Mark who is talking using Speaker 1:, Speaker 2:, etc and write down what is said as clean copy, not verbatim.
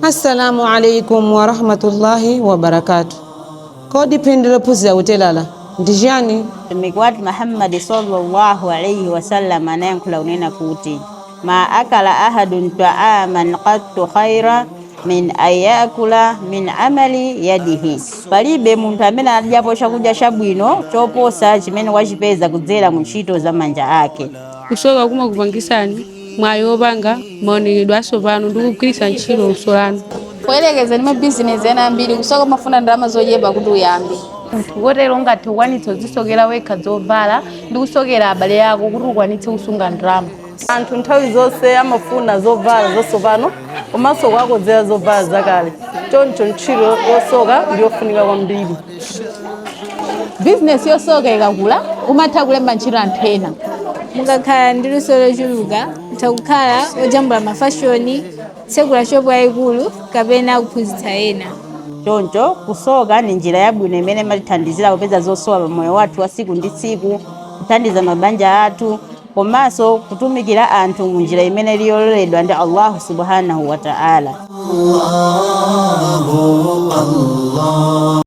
Speaker 1: Assalamu alaikum wa rahmatullahi wa barakatuh. Kodi pendelo puza utelala ndijani
Speaker 2: Mikwati Muhammad sallallahu alayhi wasallam anayankula unena kuti ma akala ahadun ta'aman qattu khaira min ayakula min amali yadihi, palibe muntu amene adyapo chakudya chabwino choposa chimene wachipeza kudzera mu ntchito za manja ake.
Speaker 3: Kusoka kuma kupangisani mwayo opanga maonekedwe asopano ndi kugwiritsa ntchito usolano
Speaker 4: kuyelekeza ndi mabizinesi ena ambiri kusoka mafuna ndalama zochepa kuti uyambe.
Speaker 3: munthu kotero ngati ukwanitsa uzisokera wekha zovala ndi kusokera abale ako kuti ukwanitse kusunga ndalama.
Speaker 5: Anthu nthawi zonse amafuna zovala zasopano komanso kwakodzera zovala zakale, choncho ntchito yosoka ndiyofunika kwambiri.
Speaker 4: Bizinesi yosoka ikakula umatha kulemba ntchito anthu ena.
Speaker 6: Mukakhala ndi luso lochuluka mtakukhala ojambula mafashoni, tsegula shopu yayikulu kapena kuphunzitsa ena.
Speaker 2: Choncho kusoka ni njira yabwino imene imatithandizira kupeza zosowa pamoyo wathu wa siku ndi siku, kuthandiza mabanja athu komanso kutumikira anthu mu njira imene iliyololedwa ndi Allah subhanahu wa ta'ala.